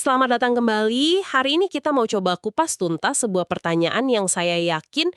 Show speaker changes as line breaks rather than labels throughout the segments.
Selamat datang kembali. Hari ini kita mau coba kupas tuntas sebuah pertanyaan yang saya yakin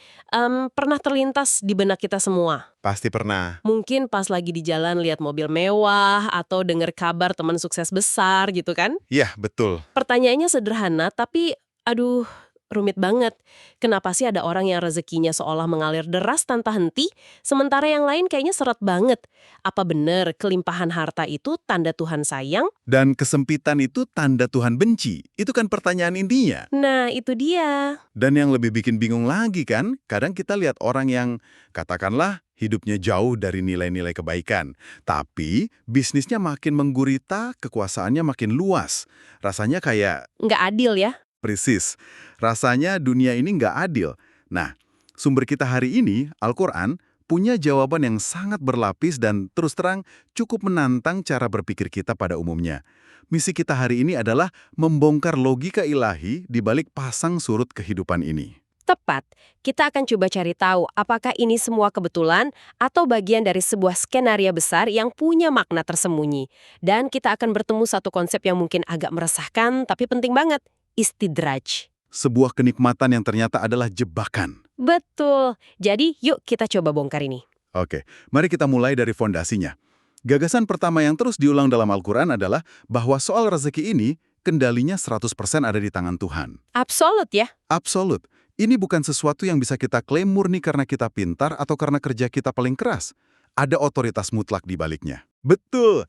pernah terlintas di benak kita semua.
Pasti pernah.
Mungkin pas lagi di jalan lihat mobil mewah atau dengar kabar teman sukses besar gitu kan?
Iya, betul.
Pertanyaannya sederhana tapi aduh rumit banget. Kenapa sih ada orang yang rezekinya seolah mengalir deras tanpa henti, sementara yang lain kayaknya seret banget? Apa benar kelimpahan harta itu tanda Tuhan sayang?
Dan kesempitan itu tanda Tuhan benci. Itu kan pertanyaan intinya.
Nah, itu dia.
Dan yang lebih bikin bingung lagi kan, kadang kita lihat orang yang, katakanlah, hidupnya jauh dari nilai-nilai kebaikan. Tapi bisnisnya makin menggurita, kekuasaannya makin luas. Rasanya kayak,
Nggak adil ya?
persis, rasanya dunia ini nggak adil. Nah, sumber kita hari ini, Al-Quran, punya jawaban yang sangat berlapis dan terus terang cukup menantang cara berpikir kita pada umumnya. Misi kita hari ini adalah membongkar logika ilahi di balik pasang surut kehidupan ini.
Tepat. Kita akan coba cari tahu apakah ini semua kebetulan atau bagian dari sebuah skenario besar yang punya makna tersembunyi. Dan kita akan bertemu satu konsep yang mungkin agak meresahkan tapi penting banget. Istidraj.
Sebuah kenikmatan yang ternyata adalah jebakan.
Betul. Jadi yuk kita coba bongkar ini.
Oke, mari kita mulai dari fondasinya. Gagasan pertama yang terus diulang dalam Al-Quran adalah bahwa soal rezeki ini, kendalinya 100% ada di tangan Tuhan.
Absolut ya.
Absolut. Ini bukan sesuatu yang bisa kita klaim murni karena kita pintar atau karena kerja kita paling keras. Ada otoritas mutlak di baliknya. Betul!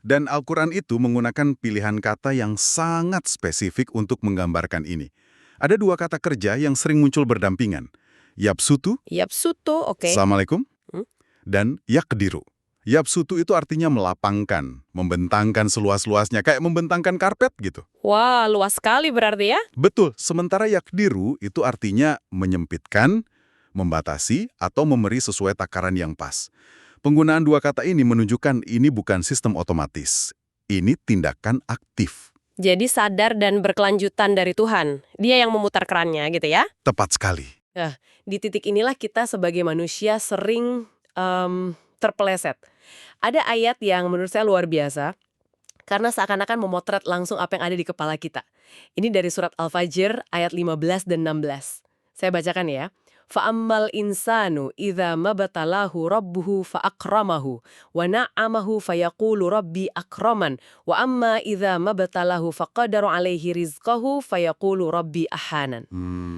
Dan Al-Quran itu menggunakan pilihan kata yang sangat spesifik untuk menggambarkan ini. Ada dua kata kerja yang sering muncul berdampingan. Yapsutu,
Yapsuto, oke.
Assalamualaikum,
Hmm?
dan yakdiru. Yapsutu itu artinya melapangkan, membentangkan seluas-luasnya, kayak membentangkan karpet gitu.
Wah, luas sekali berarti ya.
Betul, sementara yakdiru itu artinya menyempitkan, membatasi, atau memberi sesuai takaran yang pas. Penggunaan dua kata ini menunjukkan ini bukan sistem otomatis. Ini tindakan aktif.
Jadi sadar dan berkelanjutan dari Tuhan. Dia yang memutar kerannya gitu ya.
Tepat sekali.
Di titik inilah kita sebagai manusia sering terpeleset. Ada ayat yang menurut saya luar biasa, karena seakan-akan memotret langsung apa yang ada di kepala kita. Ini dari surat Al-Fajr ayat 15 dan 16. Saya bacakan ya. Fa'ammal insanu idza mabtalahu rabbuhu fa'akramahu wa na'amahu fayaqulu rabbi akraman wa amma idza mabtalahu faqadara alaihi rizqahu fayaqulu rabbi ahanan.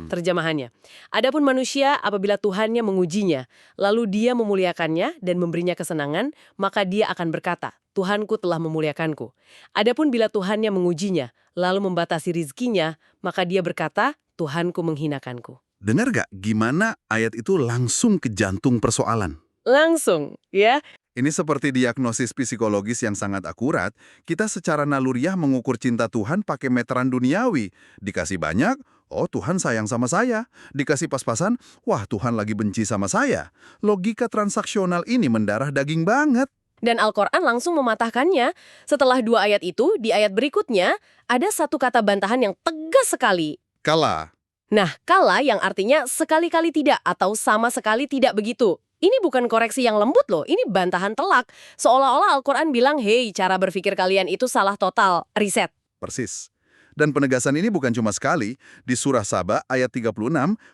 Terjemahannya, adapun manusia apabila Tuhannya mengujinya, lalu dia memuliakannya dan memberinya kesenangan, maka dia akan berkata, Tuhanku telah memuliakanku. Adapun bila Tuhannya mengujinya, lalu membatasi rizkinya, maka dia berkata, Tuhanku menghinakanku.
Dengar gak gimana ayat itu langsung ke jantung persoalan?
Langsung, ya.
Ini seperti diagnosis psikologis yang sangat akurat. Kita secara naluriah mengukur cinta Tuhan pakai meteran duniawi. Dikasih banyak, oh Tuhan sayang sama saya. Dikasih pas-pasan, wah Tuhan lagi benci sama saya. Logika transaksional ini mendarah daging banget.
Dan Al-Quran langsung mematahkannya. Setelah dua ayat itu, di ayat berikutnya, ada satu kata bantahan yang tegas sekali.
Kala.
Nah, kala yang artinya sekali-kali tidak atau sama sekali tidak begitu. Ini bukan koreksi yang lembut loh, ini bantahan telak. Seolah-olah Al-Quran bilang, hei, cara berpikir kalian itu salah total, riset.
Persis. Dan penegasan ini bukan cuma sekali. Di surah Saba ayat 36,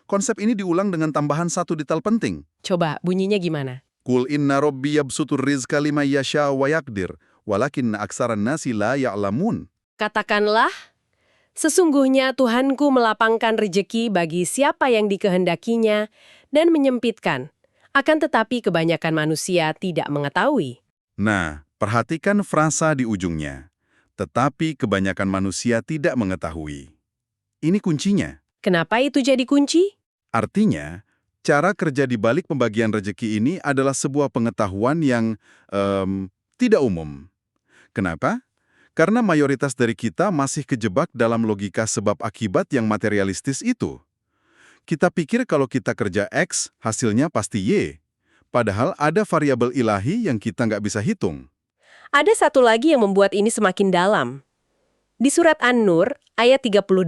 konsep ini diulang dengan tambahan satu detail penting.
Coba, bunyinya gimana?
Kul inna robbi yabsutur rizqa liman yasha wa yakdir, walakinna aksaran nasi la ya'lamun.
Katakanlah, sesungguhnya Tuhanku melapangkan rejeki bagi siapa yang dikehendakinya dan menyempitkan. Akan tetapi kebanyakan manusia tidak mengetahui.
Nah, perhatikan frasa di ujungnya. Tetapi kebanyakan manusia tidak mengetahui. Ini kuncinya.
Kenapa itu jadi kunci?
Artinya, cara kerja di balik pembagian rejeki ini adalah sebuah pengetahuan yang tidak umum. Kenapa? Karena mayoritas dari kita masih kejebak dalam logika sebab akibat yang materialistis itu. Kita pikir kalau kita kerja X, hasilnya pasti Y. Padahal ada variabel ilahi yang kita nggak bisa hitung.
Ada satu lagi yang membuat ini semakin dalam. Di surat An-Nur, ayat 38,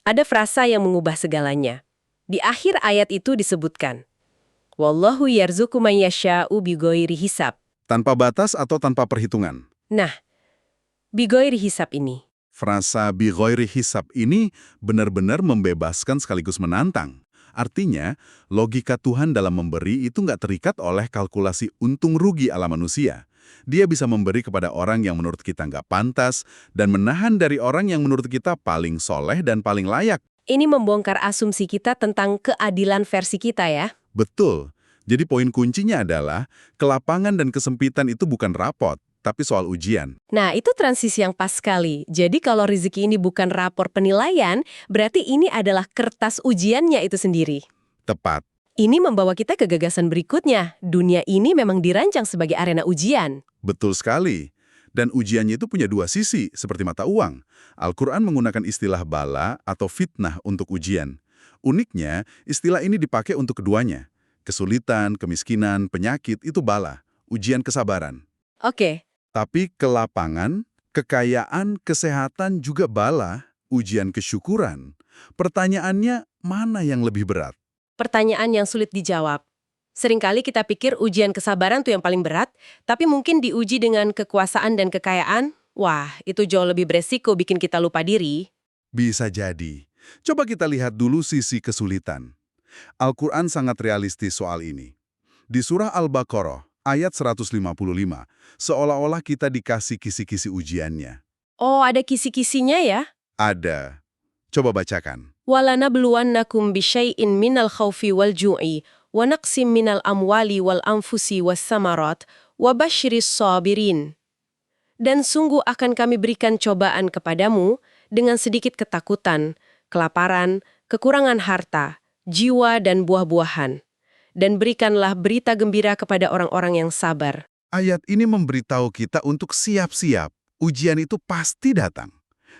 ada frasa yang mengubah segalanya. Di akhir ayat itu disebutkan, Wallahu yarzuqu man yasha'u bighairi hisab.
Tanpa batas atau tanpa perhitungan.
Nah, bighairi hisab ini,
Frasa bi ghairi hisab ini benar-benar membebaskan sekaligus menantang. Artinya, logika Tuhan dalam memberi itu nggak terikat oleh kalkulasi untung rugi ala manusia. Dia bisa memberi kepada orang yang menurut kita nggak pantas dan menahan dari orang yang menurut kita paling soleh dan paling layak.
Ini membongkar asumsi kita tentang keadilan versi kita ya.
Betul. Jadi poin kuncinya adalah kelapangan dan kesempitan itu bukan rapot, tapi soal ujian.
Nah, itu transisi yang pas sekali. Jadi kalau rezeki ini bukan rapor penilaian, berarti ini adalah kertas ujiannya itu sendiri.
Tepat.
Ini membawa kita ke gagasan berikutnya. Dunia ini memang dirancang sebagai arena ujian.
Betul sekali. Dan ujiannya itu punya dua sisi, seperti mata uang. Al-Quran menggunakan istilah bala atau fitnah untuk ujian. Uniknya, istilah ini dipakai untuk keduanya. Kesulitan, kemiskinan, penyakit itu bala, ujian kesabaran.
Oke.
Tapi kelapangan, kekayaan, kesehatan juga bala, ujian kesyukuran. Pertanyaannya, mana yang lebih berat?
Pertanyaan yang sulit dijawab. Seringkali kita pikir ujian kesabaran tuh yang paling berat, tapi mungkin diuji dengan kekuasaan dan kekayaan, wah, itu jauh lebih beresiko bikin kita lupa diri.
Bisa jadi. Coba kita lihat dulu sisi kesulitan. Al-Quran sangat realistis soal ini. Di surah Al-Baqarah, ayat 155, seolah-olah kita dikasih kisi-kisi ujiannya.
Oh, ada kisi-kisinya ya?
Ada. Coba bacakan.
وَلَنَبْلُوَنَّكُمْ بِشَيْءٍ مِّنَ الْخَوْفِ وَالْجُوعِ وَنَقْصٍ مِّنَ الْأَمْوَالِ وَالْأَنفُسِ وَالثَّمَرَاتِ وَبَشِّرِ الصَّابِرِينَ. Dan sungguh akan kami berikan cobaan kepadamu dengan sedikit ketakutan, kelaparan, kekurangan harta, jiwa dan buah-buahan. Dan berikanlah berita gembira kepada orang-orang yang sabar.
Ayat ini memberitahu kita untuk siap-siap. Ujian itu pasti datang.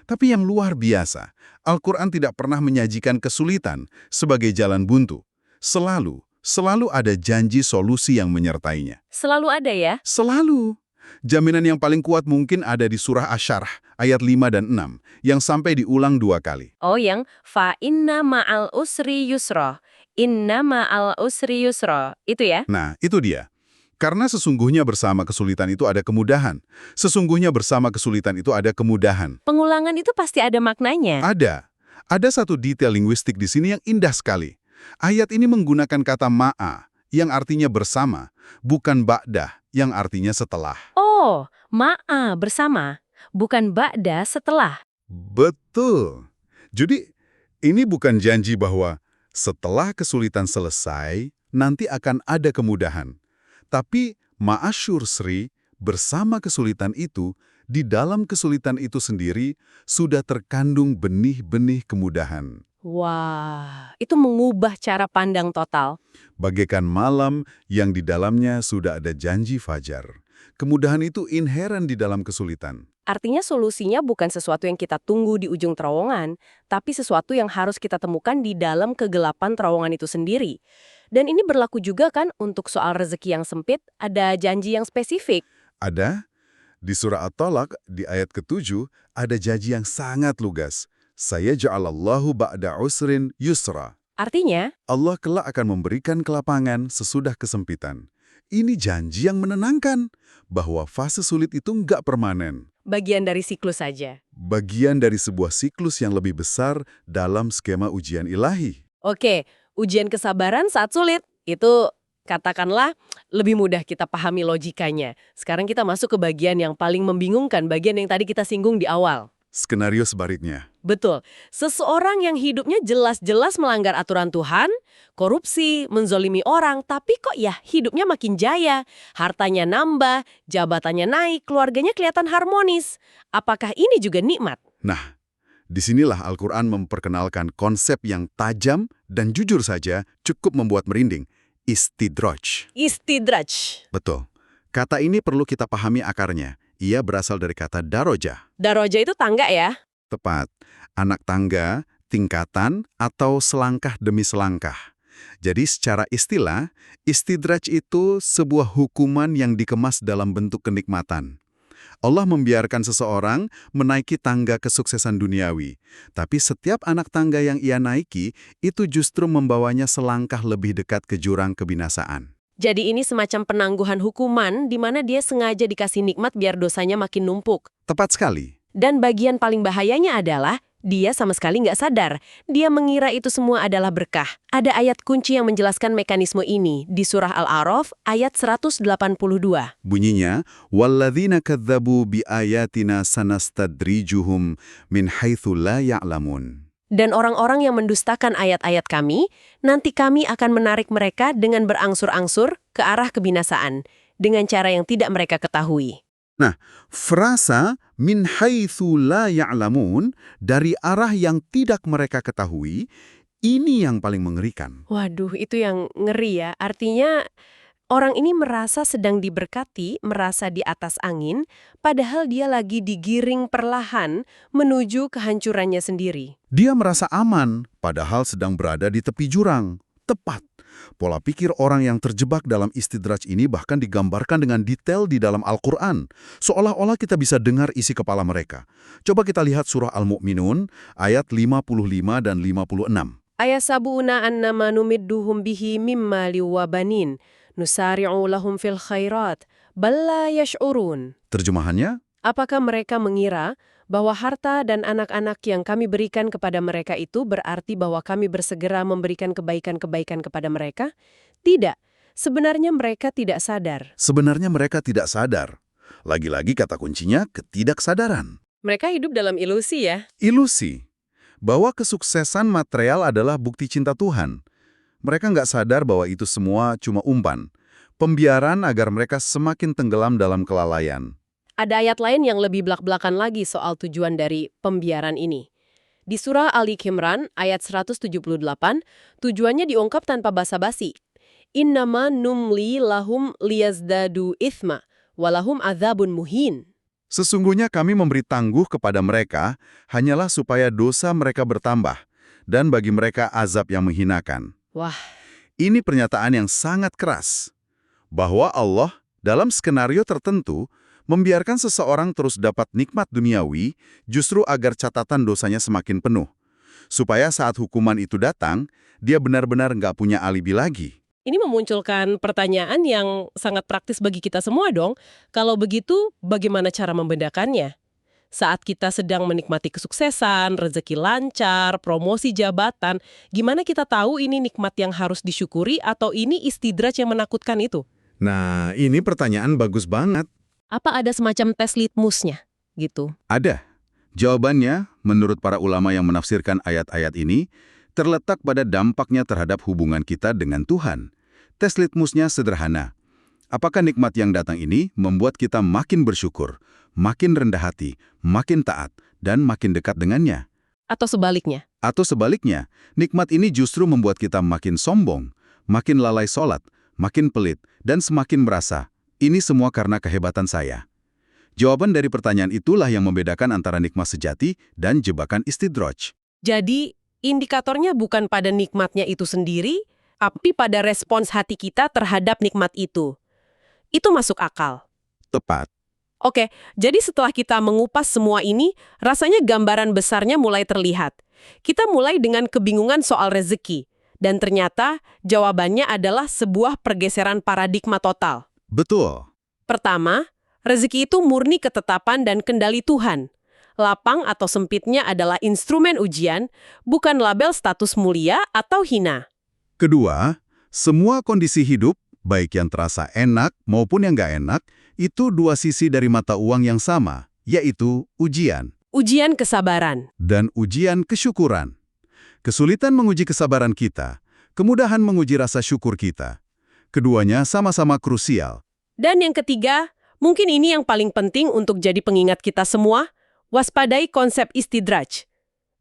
Tapi yang luar biasa, Al-Quran tidak pernah menyajikan kesulitan sebagai jalan buntu. Selalu ada janji solusi yang menyertainya.
Selalu ada ya?
Selalu. Jaminan yang paling kuat mungkin ada di surah Asy-Syarh, ayat 5 dan 6, yang sampai diulang 2 kali.
Oh, yang fa inna ma'al usri yusra. Inna ma'al usri yusra. Itu ya?
Nah, itu dia. Karena sesungguhnya bersama kesulitan itu ada kemudahan. Sesungguhnya bersama kesulitan itu ada kemudahan.
Pengulangan itu pasti ada maknanya.
Ada. Ada satu detail linguistik di sini yang indah sekali. Ayat ini menggunakan kata ma'a, yang artinya bersama, bukan ba'dah, yang artinya setelah.
Oh, ma'a bersama, bukan ba'da setelah.
Betul. Jadi, ini bukan janji bahwa setelah kesulitan selesai, nanti akan ada kemudahan. Tapi ma'asyur sri, bersama kesulitan itu, di dalam kesulitan itu sendiri, sudah terkandung benih-benih kemudahan.
Wah, itu mengubah cara pandang total.
Bagaikan malam yang di dalamnya sudah ada janji fajar. Kemudahan itu inheren di dalam kesulitan.
Artinya solusinya bukan sesuatu yang kita tunggu di ujung terowongan, tapi sesuatu yang harus kita temukan di dalam kegelapan terowongan itu sendiri. Dan ini berlaku juga kan untuk soal rezeki yang sempit, ada janji yang spesifik.
Ada. Di surah At-Talaq, di ayat ke-7, ada janji yang sangat lugas. Saya ja'alallahu ba'da usrin yusra.
Artinya,
Allah kelak akan memberikan kelapangan sesudah kesempitan. Ini janji yang menenangkan, bahwa fase sulit itu nggak permanen.
bagian dari siklus saja.
Bagian dari sebuah siklus yang lebih besar dalam skema ujian ilahi.
Oke, ujian kesabaran saat sulit, itu katakanlah lebih mudah kita pahami logikanya. Sekarang kita masuk ke bagian yang paling membingungkan, bagian yang tadi kita singgung di awal.
Skenario sebaliknya.
Betul, seseorang yang hidupnya jelas-jelas melanggar aturan Tuhan, korupsi, menzolimi orang, tapi kok ya hidupnya makin jaya, hartanya nambah, jabatannya naik, keluarganya kelihatan harmonis. Apakah ini juga nikmat?
Nah, disinilah Al-Quran memperkenalkan konsep yang tajam dan jujur saja cukup membuat merinding. Istidraj.
Istidraj.
Betul. Kata ini perlu kita pahami akarnya. Ia berasal dari kata darojah.
Darajah itu tangga ya?
Tepat. Anak tangga, tingkatan, atau selangkah demi selangkah. Jadi secara istilah, istidraj itu sebuah hukuman yang dikemas dalam bentuk kenikmatan. Allah membiarkan seseorang menaiki tangga kesuksesan duniawi. Tapi setiap anak tangga yang ia naiki, itu justru membawanya selangkah lebih dekat ke jurang kebinasaan.
Jadi ini semacam penangguhan hukuman di mana dia sengaja dikasih nikmat biar dosanya makin numpuk.
Tepat sekali.
Dan bagian paling bahayanya adalah dia sama sekali nggak sadar. Dia mengira itu semua adalah berkah. Ada ayat kunci yang menjelaskan mekanisme ini di surah Al-A'raf ayat 182.
Bunyinya, وَالَّذِينَ كَذَّبُوا بِآيَاتِنَا سَنَسْتَدْرِجُهُمْ مِنْ حَيْثُ لَا يَعْلَمُونَ.
Dan orang-orang yang mendustakan ayat-ayat kami, nanti kami akan menarik mereka dengan berangsur-angsur ke arah kebinasaan, dengan cara yang tidak mereka ketahui.
Nah, frasa min haitsu la ya'lamun, dari arah yang tidak mereka ketahui, ini yang paling mengerikan.
Waduh, itu yang ngeri ya. Artinya, orang ini merasa sedang diberkati, merasa di atas angin, padahal dia lagi digiring perlahan menuju kehancurannya sendiri.
Dia merasa aman, padahal sedang berada di tepi jurang. Tepat. Pola pikir orang yang terjebak dalam istidraj ini bahkan digambarkan dengan detail di dalam Al-Quran. Seolah-olah kita bisa dengar isi kepala mereka. Coba kita lihat surah Al-Mu'minun, ayat 55 dan 56.
Ayasabuna annama numidduhum bihi mimma liwabanin, nusari'u lahum fil khairat, balla yash'urun.
Terjemahannya,
Apakah mereka mengira bahwa harta dan anak-anak yang kami berikan kepada mereka itu berarti bahwa kami bersegera memberikan kebaikan-kebaikan kepada mereka? Tidak. Sebenarnya mereka tidak sadar.
sebenarnya mereka tidak sadar. Lagi-lagi kata kuncinya, ketidaksadaran.
Mereka hidup dalam ilusi ya.
Ilusi. Bahwa kesuksesan material adalah bukti cinta Tuhan. Mereka nggak sadar bahwa itu semua cuma umpan. Pembiaran agar mereka semakin tenggelam dalam kelalaian.
Ada ayat lain yang lebih belak-belakan lagi soal tujuan dari pembiaran ini. Di surah Ali Imran ayat 178, tujuannya diungkap tanpa basa-basi. Innama numli lahum liyazdadu ithma, walahum adzabun muhin.
Sesungguhnya kami memberi tangguh kepada mereka hanyalah supaya dosa mereka bertambah dan bagi mereka azab yang menghinakan.
Wah,
Ini pernyataan yang sangat keras. Bahwa Allah dalam skenario tertentu membiarkan seseorang terus dapat nikmat duniawi justru agar catatan dosanya semakin penuh. Supaya saat hukuman itu datang, dia benar-benar nggak punya alibi lagi.
ini memunculkan pertanyaan yang sangat praktis bagi kita semua dong. Kalau begitu, bagaimana cara membedakannya? Saat kita sedang menikmati kesuksesan, rezeki lancar, promosi jabatan, gimana kita tahu ini nikmat yang harus disyukuri atau ini istidraj yang menakutkan itu?
Nah, ini pertanyaan bagus banget.
Apa ada semacam tes litmusnya gitu?
Ada. Jawabannya, menurut para ulama yang menafsirkan ayat-ayat ini, terletak pada dampaknya terhadap hubungan kita dengan Tuhan. Tes litmusnya sederhana. Apakah nikmat yang datang ini membuat kita makin bersyukur, makin rendah hati, makin taat, dan makin dekat dengannya?
Atau sebaliknya?
Atau sebaliknya, nikmat ini justru membuat kita makin sombong, makin lalai sholat, makin pelit, dan semakin merasa, ini semua karena kehebatan saya. Jawaban dari pertanyaan itulah yang membedakan antara nikmat sejati dan jebakan istidraj.
Jadi, indikatornya bukan pada nikmatnya itu sendiri, tapi pada respons hati kita terhadap nikmat itu. Itu masuk akal.
Tepat.
Oke, jadi setelah kita mengupas semua ini, rasanya gambaran besarnya mulai terlihat. Kita mulai dengan kebingungan soal rezeki. Dan ternyata jawabannya adalah sebuah pergeseran paradigma total.
Betul.
Pertama, rezeki itu murni ketetapan dan kendali Tuhan. Lapang atau sempitnya adalah instrumen ujian, bukan label status mulia atau hina.
Kedua, semua kondisi hidup, baik yang terasa enak maupun yang nggak enak, itu dua sisi dari mata uang yang sama, yaitu ujian.
Ujian kesabaran.
Dan ujian kesyukuran. Kesulitan menguji kesabaran kita, kemudahan menguji rasa syukur kita. Keduanya sama-sama krusial.
Dan yang ketiga, mungkin ini yang paling penting untuk jadi pengingat kita semua, waspadai konsep istidraj.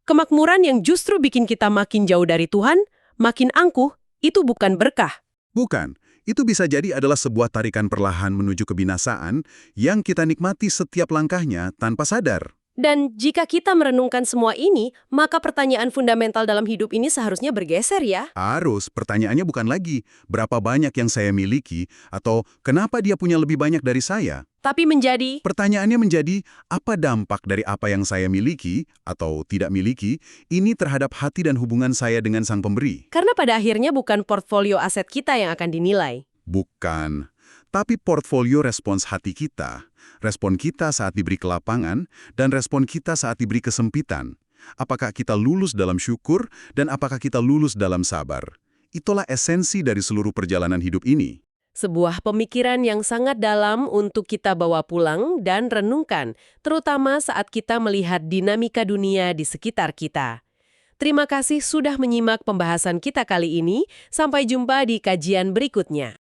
Kemakmuran yang justru bikin kita makin jauh dari Tuhan, makin angkuh, itu bukan berkah.
Bukan, itu bisa jadi adalah sebuah tarikan perlahan menuju kebinasaan yang kita nikmati setiap langkahnya tanpa sadar.
Dan jika kita merenungkan semua ini, maka pertanyaan fundamental dalam hidup ini seharusnya bergeser ya.
Harus, pertanyaannya bukan lagi berapa banyak yang saya miliki atau kenapa dia punya lebih banyak dari saya.
Tapi menjadi,
Pertanyaannya menjadi apa dampak dari apa yang saya miliki atau tidak miliki ini terhadap hati dan hubungan saya dengan sang pemberi.
karena pada akhirnya bukan portfolio aset kita yang akan dinilai.
Bukan, tapi portfolio respons hati kita, respon kita saat diberi kelapangan, dan respon kita saat diberi kesempitan. Apakah kita lulus dalam syukur, dan apakah kita lulus dalam sabar? Itulah esensi dari seluruh perjalanan hidup ini.
Sebuah pemikiran yang sangat dalam untuk kita bawa pulang dan renungkan, terutama saat kita melihat dinamika dunia di sekitar kita. Terima kasih sudah menyimak pembahasan kita kali ini. Sampai jumpa di kajian berikutnya.